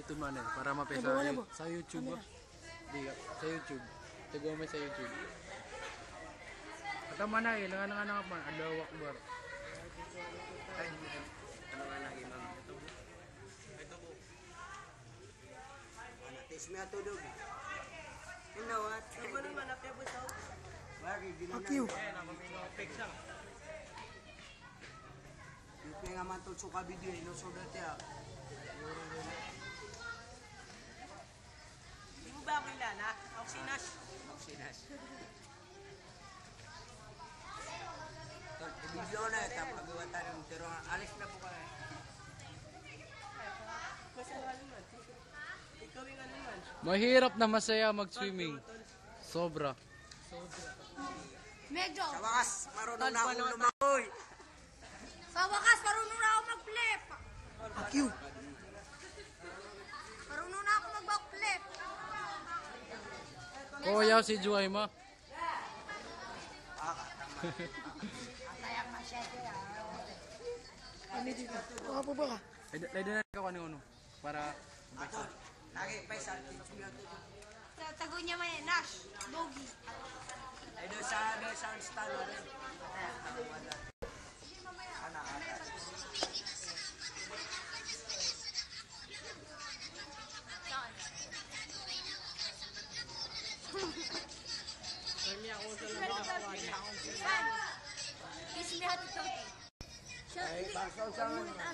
Dito mana para mapesa sa YouTube. Di sa YouTube. Tago mo sa YouTube. Atau mana ya nangan apa? Allahu Akbar. Ay, ano nga lagi ma'am? Ito po. Anatis mi ato dog. Inawat. Ano naman apya buto? Lagi ginana. Eh, nakamino peksa. Yung nga man to suka video no so dati ah. Ba ako ilana? Oxinas. Oxinas. Ibigyo na ito. Pagawa tayo. Pero alis na po kayo. Mahirap na masaya mag-swimming. Sobra. Medyo. Sa wakas, marunong na akong lumakoy. Sa wakas, marunong na ako mag-flip. Akyu. Marunong na ako mag-backflip. Kuya si Juaima. Ano dito? Apa ba ka? Lady na ka ano para Ato, lagi pa sa Tago niya may Nash, Dogi. ay doon sa style rin. Ay, basaw sa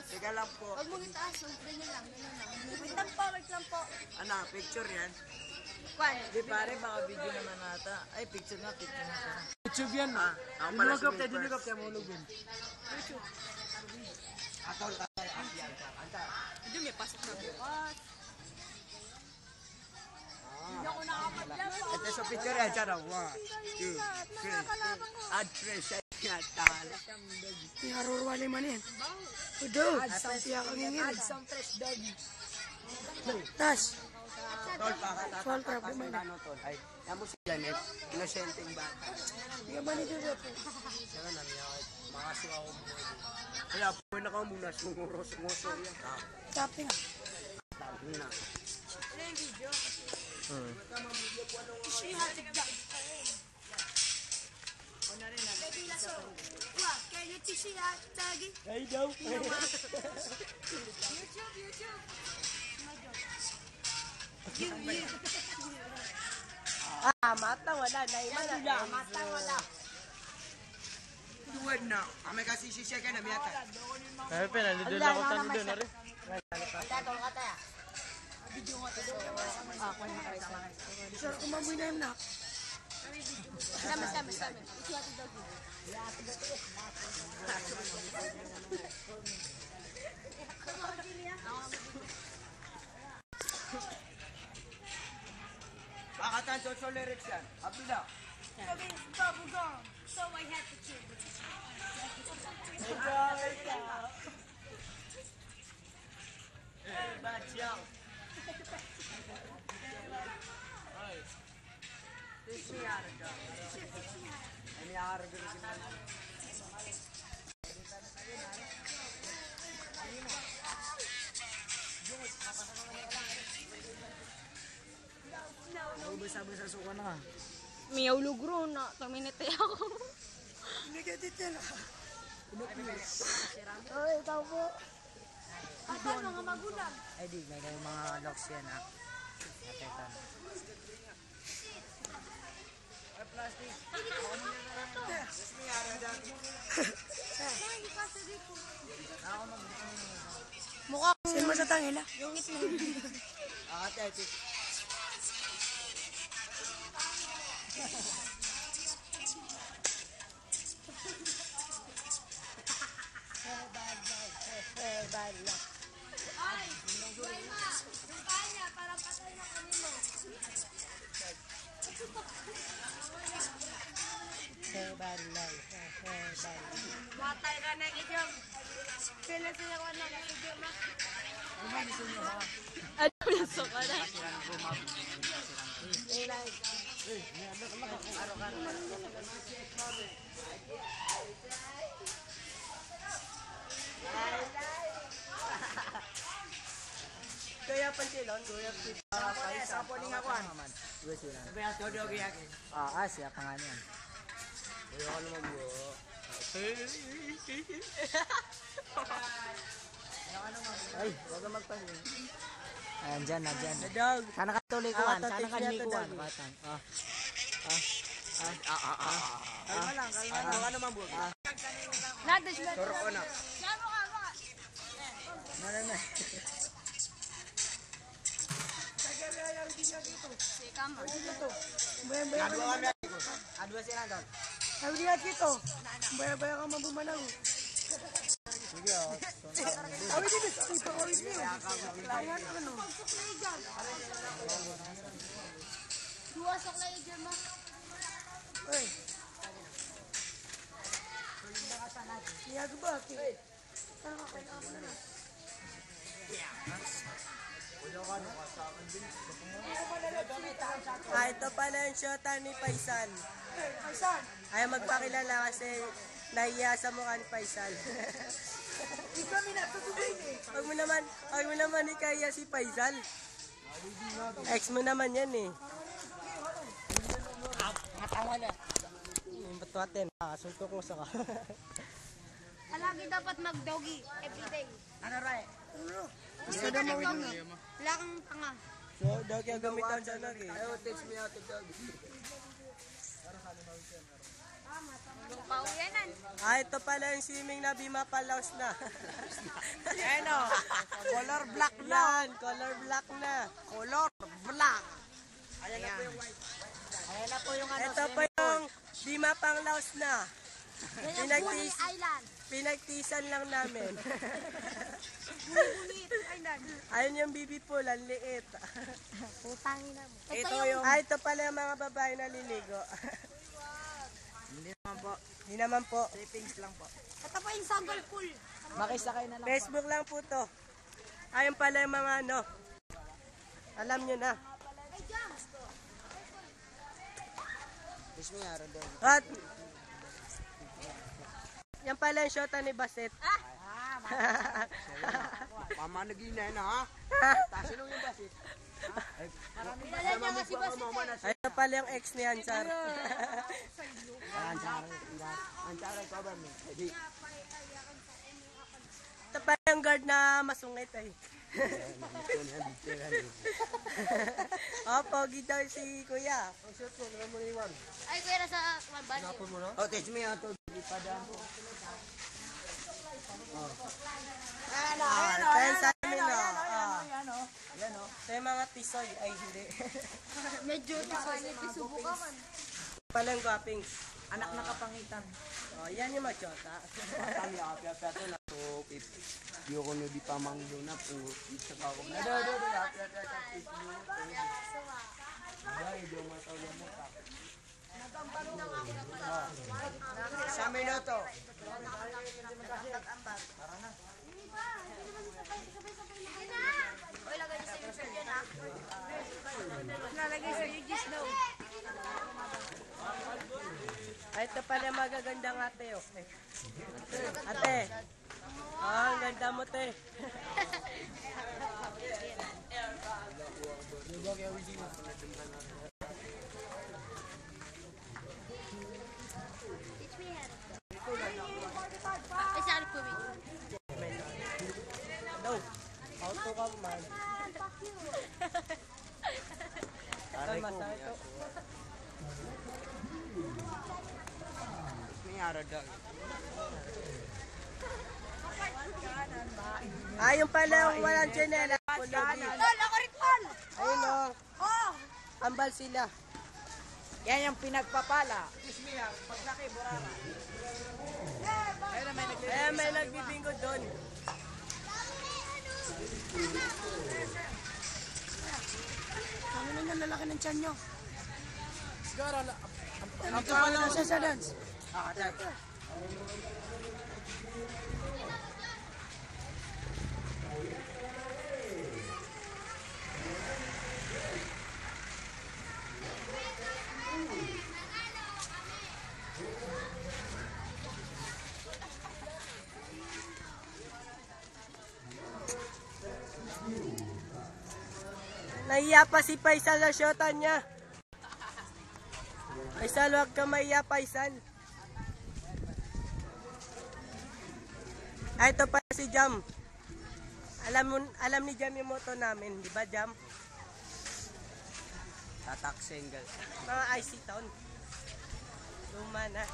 teka lang po. Huwag mong itaas, ganyan lang. Wait lang po. Ano, picture yan? Kwan? Di pare, baka video naman nata. Ay, picture na. YouTube yan na. Ako pala si Dinugap tayo mahulugin. YouTube. Atol ka. Hindi, may pasok na bukas. Hindi ako nakapaglaban. Ito sa picture yan. Sana, 1, 2, 3. Add fresh. Tala. Pinarurwali man yan. Udo. Siya kang ingin. Add some fresh dog. Tas. Tol, pakata. Tol, problem na. Ano, tol? Ay, yan mo si Janet. Inosenteng bata. Hindi ka ba nito po? Saka nangyayat. Makasuha ko mo. Kaya, pwede na ka muna. Sunguro yan. Tapos nga. Tapos na. Ano yung video? Siya hatigda. Can you teach me how to tag it? Ay, daw. YouTube. Mata wala. Mata wala. Tuwad na. Kami kasi sisya ka na miyata. Kaya pinalidol ako sa doon na rin. Video nga ito. Sir, kumamoy na yun na. Sama. Ito ating dog. Pakatan sa lyrics yan. Abdullah. Sabi, bubblegum. So I had to chew. Badyang. Ini harga basa-basa suka na. Miyaw lugro na. Terminate ako. Negative yan. Oh, ikaw po. mga magulang. Ay di, may mga locks yan ha. Natetan. Ay, plastic. Hindi ko ito. Hindi ka sa dito. Mukha Sino mo sa tangila? yung itna. Ate, ate. Ay, Wilma, yung kanya, parang patay na kanino. Matay ka na idyom. Sila sila ko na idyom ha. Ano yung suka na? Kaya pansilon, kuya pizza. Sa poling ako ano man. Gue sila. Kaya todo gyaki. Siya pa nga niyan. Ayaw ka naman bro. Ay, huwag kang magpahin. Ayan, dyan na, dyan. Dog. Sana ka tulikuan, sana ka Tatay siya nilikuan. to, dog. Batang. Kalma lang, kalma lang. Ayaw ka naman bro. Natas ba? Turo ko na. Laro ka ba? Na. Si Kama. Baya-baya ka. Adwa sila doon. Sabi niya kito. Baya-baya ka mabumanaw. Sige, oh. Sabi niya, sabi pa ko rin niya. Ayan, ano? Duwasok na idyom ha. Ay. Niyag ba? Ano ka kaya ako na? Ito pala yung shota ni Faisal. Faisal? Ayaw magpakilala kasi nahiya sa mukha ni Faisal. Ikaw minatutuloy eh. Huwag mo naman ikaya si Faisal. Ex mo naman yan eh. Matawa na. Yung batuatin, suntok mo sa ka. Palagi dapat mag-doggy everyday. Ano ray? Gusto ka ng doggy. Wala kang tanga. So, dog yung gamitan sa lagi. Ayaw, text me out of dog. Pauyanan. Ito pala yung swimming na Bima Palaos na. Ano? Color black Yan, color black na. Color black. Ayan na po yung white. Ayan na po yung ano. Ito pa yung Bima Panglaos na. Pinagtis Island. pinagtisan lang namin. Bulit Island. Ayun yung bibi pool, ang liit. Putangin na mo. Ito yung... ito pala yung mga babae na liligo. Hindi naman po. Hindi naman po. Tapings lang po. Ito pa yung sanggol pool. Makisakay na lang po. Facebook lang po to. Ayun pala yung mga ano. Alam nyo na. Ay, jam. Text me out of dog. At yan pala yung shota ni Baset. Mama naginay na ha? Tasin yung basit. Kilala niya kasi ba si Ayun pala yung ex ni Ansar. Ansara ko ba mo? Ito pala yung guard na masungit ay. Pogi daw si Kuya. Ay, kuya sa bali. Oh, text me out of padang. Tayo sa amin no. Ito yung mga tisoy. Ay, hindi. Medyo tisanit. Subukan. Palang guwaping. Anak na kapangitan. Oh, yan yung machota. Kami api-api ato na to. Di ako no di pamang doon na po. Isa pa ako. Sa minuto. Uy, lagay niyo sa yung shirt yan ha. Lalagay sa yung gis daw. Ay, ito pala yung magagandang ate. Okay. Ate. Ang ganda mo, te. Teach me how to. Ay, sorry po, Vic. No. Ma, Gusto ka man. Aray ko. Masakit to. May aradag. Ayun pala yung walang tsinela. Pulubi. Ako rin, Paul! Ayun o. Ambal sila. Yan yung pinagpapala. Paglaki, burara. Ayan, may nagbibingo doon. Ano na nga lalaki ng tiyan nyo? Siguro, Ito pala sa dance. Nahiya pa si Faisal sa shota niya. Faisal, huwag ka mahiya, Faisal. Ah, ito pa si Jam. Alam ni Jam yung motto namin, di ba, Jam? Tatak single. Mga IC Town. Luma na.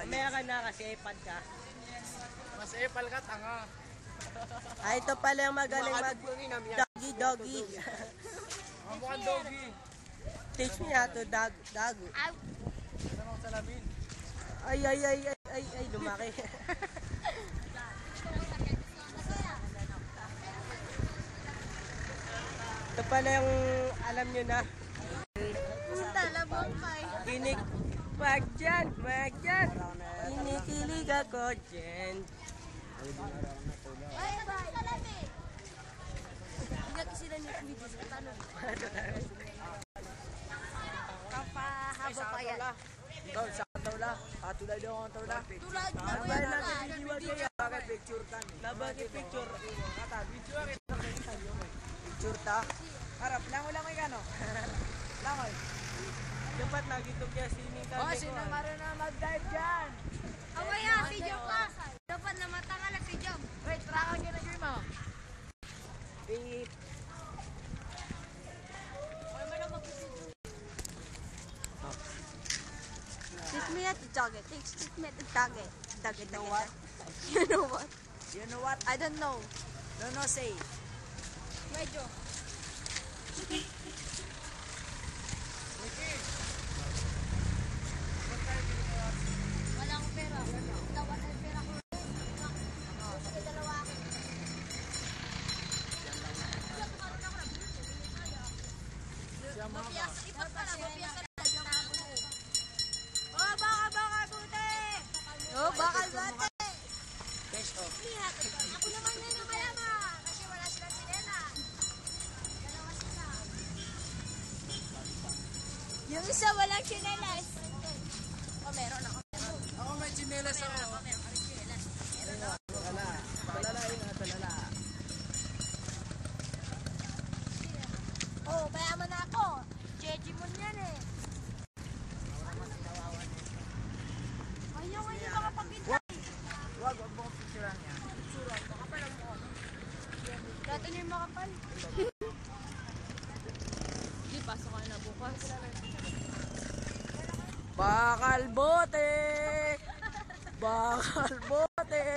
Meron ka na kasi iPad ka. Mas epal ka, tanga. Ah, ito pala yung magaling mag doggy. Ang mukhang doggy. Teach me how to dog. Ano ang salamin? Ay, lumaki. Ito pala yung alam nyo na. Punta, labong kay. Kinig. Wag dyan. Kinikilig ako dyan. Ay, salami! Hindi sila ni Quidis ka tanong. Kapahaba pa yan. Tol, sa tawla. Patulay daw ang tawla. Tulad na Ang mo bayan yan. natin hindi Bakit picture tan? Labag yung picture. Picture ta? Harap, langoy gano? Langoy. Dapat lagi ito kaya sining Oh, sino marunong mag-dive dyan? Awaya, si Jom ka. Dapat na matangala si Jom. Wait, trakang ginagawin mo. Beep. Teach me how to jog it. Teach me how to jog it. You know what? You know what? You know what? I don't know. No, say. Medyo. Wala akong pera. Tawad ang pera ko. Sige, dalawa akin. Ipat pala, mapiyasa na. Oh, baka buti! Oh, baka buti! Best of. Ako naman yun ang mayaman kasi wala silang sinela. Dalawa sila. Yung isa walang sinelas. Oh, meron ako. Ako may chinelas ako. Meron ka rin sinelas. Talala. Oh, mayaman na ako. Jejimon yan eh. Ayaw ngayon makapagpinta. Wag mo picturean niya. Dati na yung makapal. Hindi, pasok ka na bukas. Bakal bote! Bakal bote!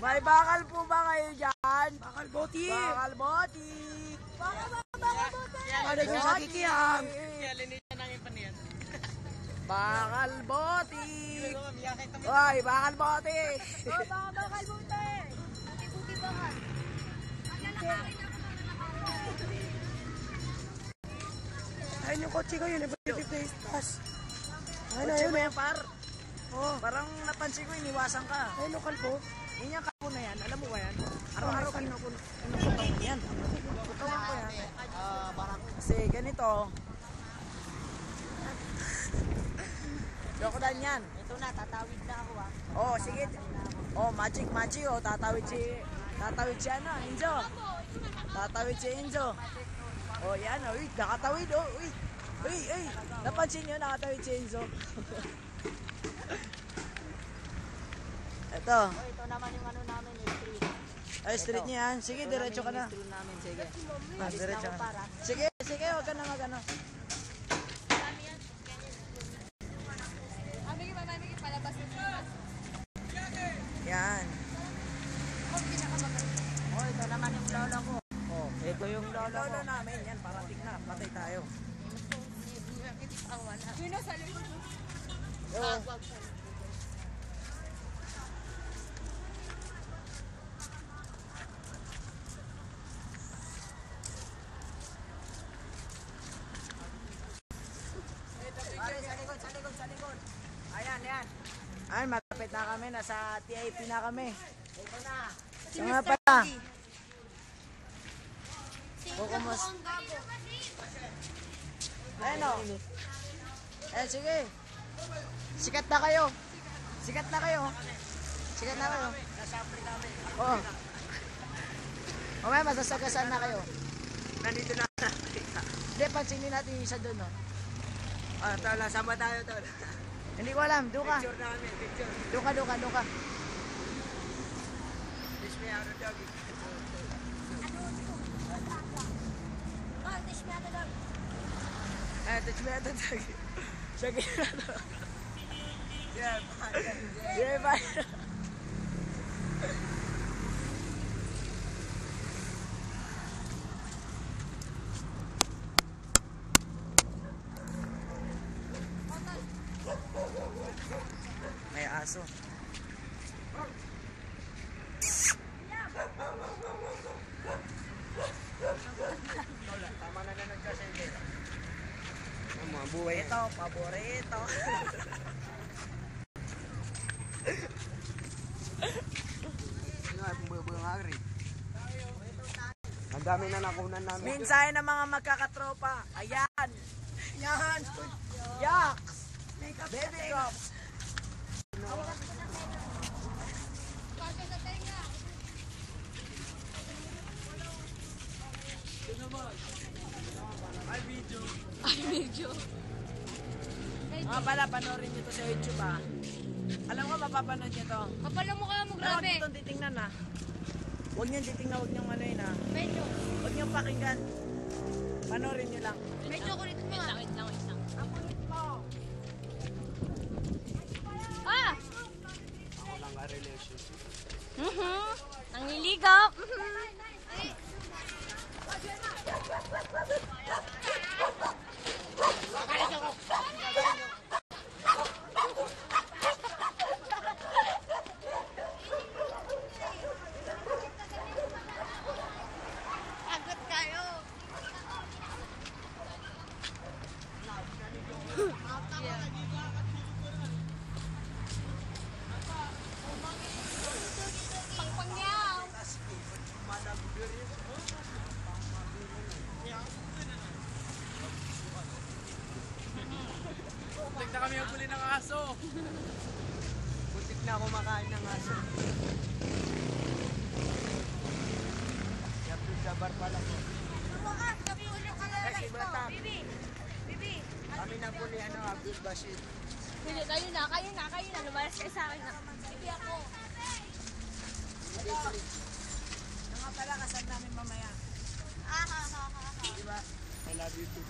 May bakal po ba kayo dyan? Bakal boti! Bakal boti! Baka buti! Ano yung sa kikiyang? Kaya linisan ng ipaniyan. Bakal boti! Ay, bakal boti! Oh, bakal buti! Buti bakal. Ayun yung kotse ko yun. Iba face pass. Ayun mo yan, par. Oh, parang napansin ko, iniwasan ka. Ayun yung kalbo. Yun yung kalbo na yan, alam mo ba yan? Araw-araw kinukutawan ko yan. Kutawan ko yan. Kasi ganito. Loko dan yan. Ito na, tatawid na ako ah. Oh, sige. Oh, magic oh. Tatawid si ano, Enzo. Tatawid si Enzo. Oh, yan. Uy, nakatawid oh. Uy. Napansin nyo, nakatawid si Enzo. Ito. Ito naman yung ano namin, street. Ay, street niya yan. Sige, diretso ka na. Street namin, sige. Diretso ka na. Sige, sige, huwag ka na mag-ano. Yan. Oh, ito naman yung lolo ko. Oh, Ito yung lolo ko. lolo namin. Yan, parating na. Patay tayo. Sino sa likod? Oh. Sa likod. Ayan, yan. Ay, malapit na kami. Nasa TIP na kami. Ito na. So nga pala. Kukumus. Ayun o. Eh, sige. Sikat na kayo. Sikat na kayo. Sikat na kayo. Oo. Mamaya, masasagasan na kayo. Nandito na. Hindi, pansinin natin yung isa doon, no? Ah, tala, sama tayo tol. Hindi ko alam. Doon ka. Picture na kami, picture. Doon ka, doon ka, doon ka. Teach me how to doggy. Eh, touch me ito, Tagi. Sige na to. Yeah, Yeah, bye. May aso. tama na na nagkasente. Ang mga buhay Ito, paborito. Ano nga, buhay ng agri. Ang dami na nakunan namin. Mensahe ng mga magkakatropa. Ayan. Yan. Yaks. Baby drops. Mga pala, panoorin nyo to sa YouTube ah. Alam ko, mapapanood nyo to. Kapal ang mukha mo, Pero huwag grabe. nyo itong titingnan ah. Huwag nyo titingnan, huwag nyo ano yun ah. Medyo. Huwag nyo pakinggan. Panoorin nyo lang. Medyo kulit mo. Wait lang. Ang kulit mo. Ah! Ako lang ka relationship. Nangliligap. Agad kayo. Pangpangyaw. Tignan na kami ang huli ng aso. Buntik na ako makain ng aso. Yapit sa bar pala ko. Bukas, kami ulit ka na Kasi bata. Bibi. Bibi. Kami na po ni Abdul Bashir. Hindi, kayo na. Lumayas kayo sa akin na. Bibi ako. Mga pala, kasal namin mamaya. Diba? I love you too.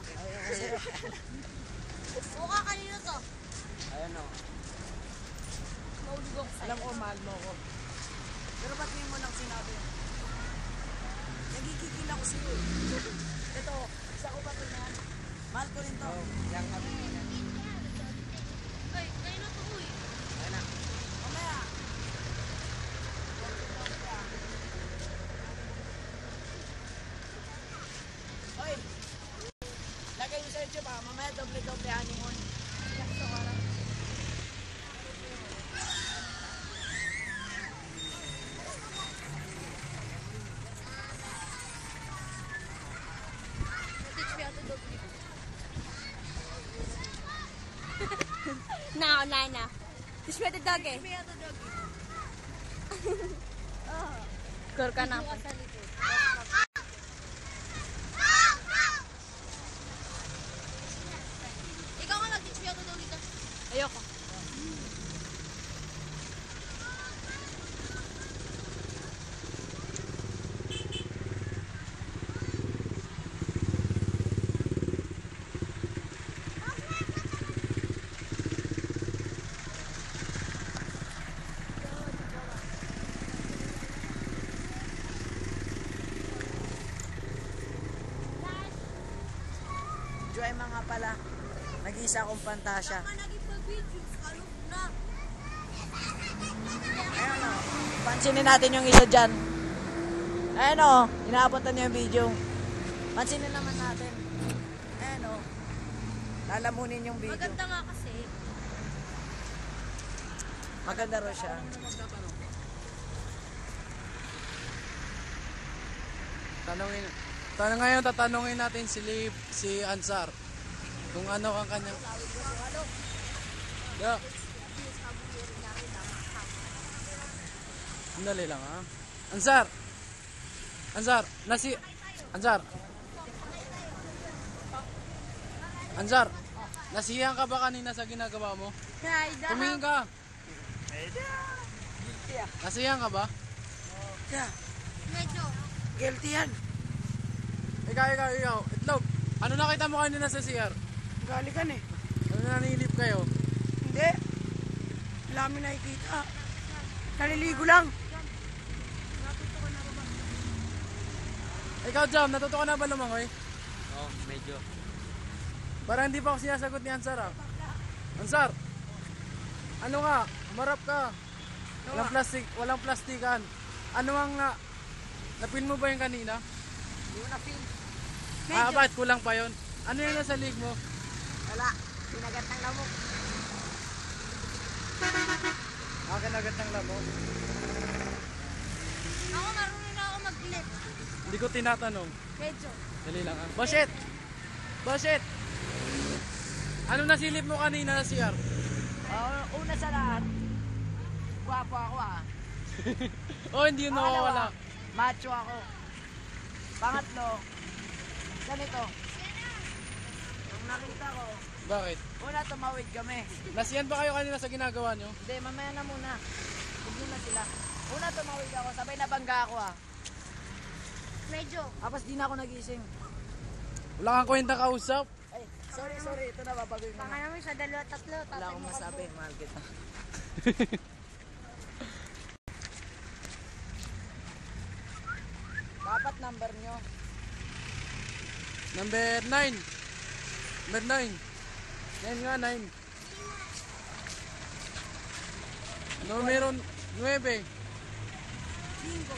Mukha kanino to? Ayan o. Maulugong Alam ko, mahal mo ko. Pero ba't ngayon mo nang sinabi? Nagigigil ako sa'yo eh. Ito, isa ko ba ito yan? Mahal ko rin to. Yang kami. Ay, kanino to uy? Ayan na. Mamaya. Oy! Lagay mo sa YouTube ah. Mamaya doble-doble honeymoon. Teach me how to do flip. Now, Nana. Teach me how to dog eh. Teach me how to dog. Kor ka na. Ikaw problema nga pala. Nag-isa akong pantasya. Saan ka naging pag-video? Kalok na. Ayan o. Pansinin natin yung isa dyan. Ayan o. Inaapuntan niya yung video. Pansinin naman natin. Ayan o. Lalamunin yung video. Maganda nga kasi. Maganda ro siya. Tatanungin natin si Ansar kung ano ang kanyang yeah. Andali lang ha. Ansar, nasiyahan ka ba kanina sa ginagawa mo? Tumingin ka. Nasiyahan ka ba? Yeah. Medyo. Guilty yan. Ikaw. Itlog. Ano nakita mo kanina sa CR? Galikan eh. Ano nanilip kayo? Hindi. Wala kami nakikita. Naliligo lang. Ikaw, Jam, natuto ka na ba lumangoy? Oo, medyo. Parang hindi pa ako sinasagot ni Ansar ah. Ansar! Ano nga? Umarap ka. Walang plastikan. Ano ang napil mo ba yung kanina? Hindi mo na-feel. Ba't kulang pa yon? Ano yung nasa leg mo? Wala. Pinagat ng lamok. Kanagat ng lamok. Ako marunong na ako mag-lift. Hindi ko tinatanong. Medyo. Dali lang ah. Boshit! Ano nasilip mo kanina sa CR? Una sa lahat, gwapo ako ah. Oh, hindi yun nawawala. Macho ako. Pangatlo, ganito. Nung nakita ko, Bakit? una tumawid kami. Nasiyan ba kayo kanina sa ginagawa nyo? Hindi, mamaya na muna. Huwag muna sila. Una tumawid ako, sabay nabangga ako ah. Medyo. Tapos di na ako nagising. Wala kang kwenta kausap? Ay, sorry. Ito na, babagoy mo Baka na. namin sa dalawa, tatlo. Wala akong masabi, mahal kita. Dapat number nyo. Number 9. Number 9. 9 nga, 9. Numero 9. Bingo.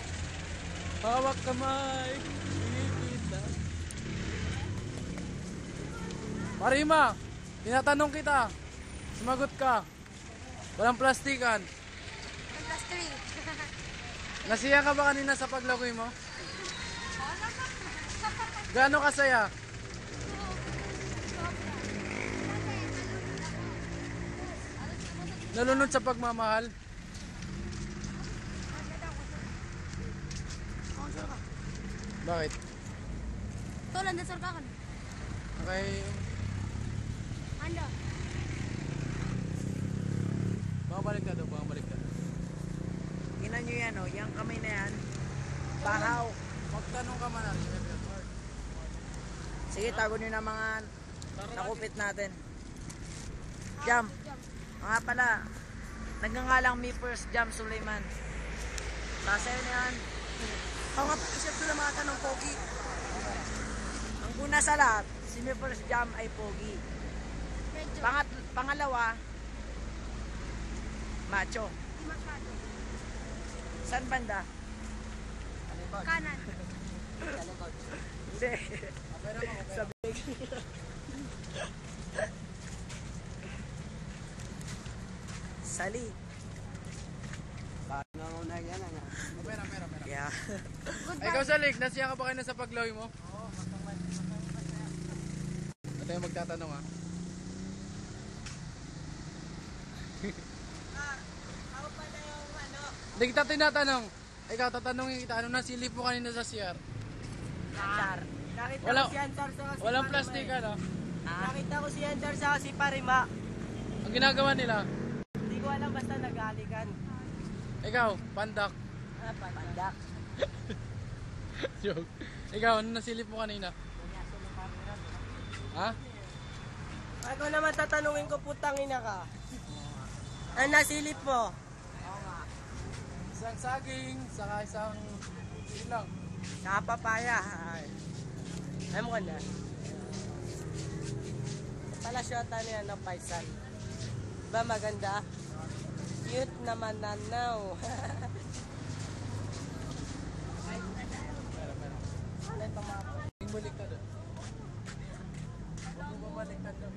Hawak kamay. Kita. Marima, tinatanong kita. Sumagot ka. Walang plastikan. Plus 3. Nasiya ka ba kanina sa paglagoy mo? Gaano kasaya? Nalunod sa pagmamahal? Bakit? Ito lang, dasar ka kan. Okay. Anda. Baka balik ka. Tingnan nyo yan oh, yung kamay na yan. Bahaw. Magtanong ka man. Sige, tago nyo na mga nakupit natin. Jam. Mga pala, nagngangalang me first Jam Suleiman. Sasayo na yan. Ako nga, isip ko na mga tanong pogi. Ang una sa lahat, si me first Jam ay pogi. Medyo. Pangalawa, macho. Di masyado. San banda? Kanan. Hindi. Sabi. Sali. Pera. Yeah. Ikaw sa lig, nasiya ka ba kayo sa paglagoy mo? Oo, Ito yung magtatanong ha. Ako pala yung ano. Hindi kita tinatanong. Ikaw, tatanungin kita, ano nasilip mo kanina sa CR? Char. Nakita Wala- ko si Ansar sa si Walang Parima plastic eh. ano? Nakita ko si Ansar sa si Parima. Ang ginagawa nila, Hindi ko alam basta nagalikan. ikaw, pandak. Pandak. Joke. Ikaw, ano nasilip mo kanina? Ha? Ako naman tatanungin ko, putang ina ka. Ano nasilip mo? Isang saging, saka isang ilang. Nakapapaya. Ay mo ka na. pala syota niya ng Paisan. Ba maganda? Cute naman nanaw. Balik ka doon. Huwag mo babalik ka doon.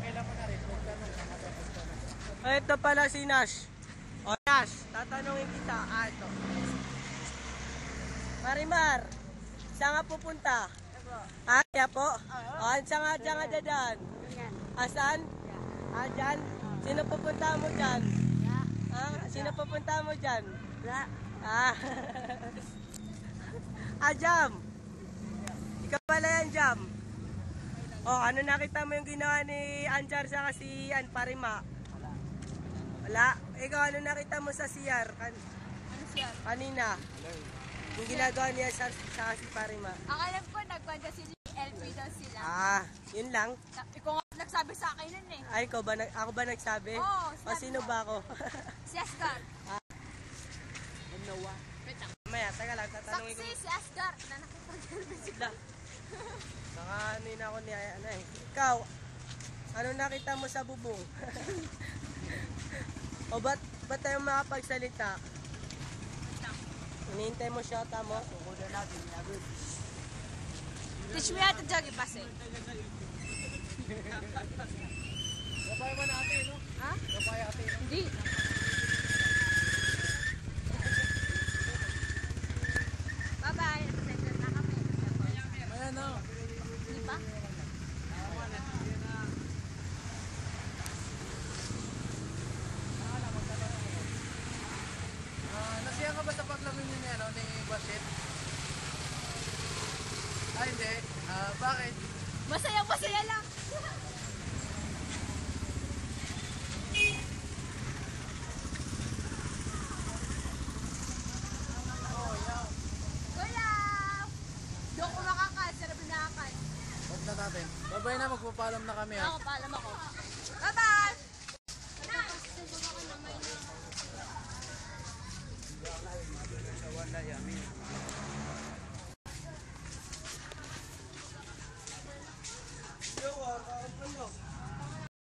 Kailan mo na rin? Huwag ka nung nakatapos ka na. Ito pala si Nash. O Nash, tatanungin kita. Ito. Marimar, saan nga pupunta? Kaya po? Saan nga dadan? Asan? Dyan? Sino pupunta mo dyan? Sino pupunta mo dyan? Jam. Ikaw pala yan, Jam. Ano nakita mo yung ginawa ni Anjar sa si Parima? Wala. Ikaw, ano nakita mo sa CR? Ano siya? Kanina. Yung ginagawa niya sa si Parima. Ang alam ko, nagkwanda sila, LP daw sila. Yun lang. Ikaw nga nagsabi sa akin nun eh. Ay, ako ba nagsabi? Oo, O sino ba ako? Si Asgar. Maya, taga lang, tatanungin ko. Saksi si Asgar. Na nakipag-LP sila. Baka ano yun ako ni ano eh. Ikaw, ano nakita mo sa bubong? O ba't tayo makapagsalita? Hinihintay mo shota mo? Teach me how to jog it, Pasay. Gabay mo natin, no? Ha? Gabay natin, no? Hindi. Bye-bye. Nag-sensor na kami. Ayan, no? Hindi pa? Nasiyan ka ba sa paglamin niyo ni Bashit? Hindi. Bakit? Masaya lang. Kuya! Doon ko makakain. Sarap na nakakain. Huwag na natin. Babay na, magpapalam na kami, ha? Ako, paalam ako. Bye-bye!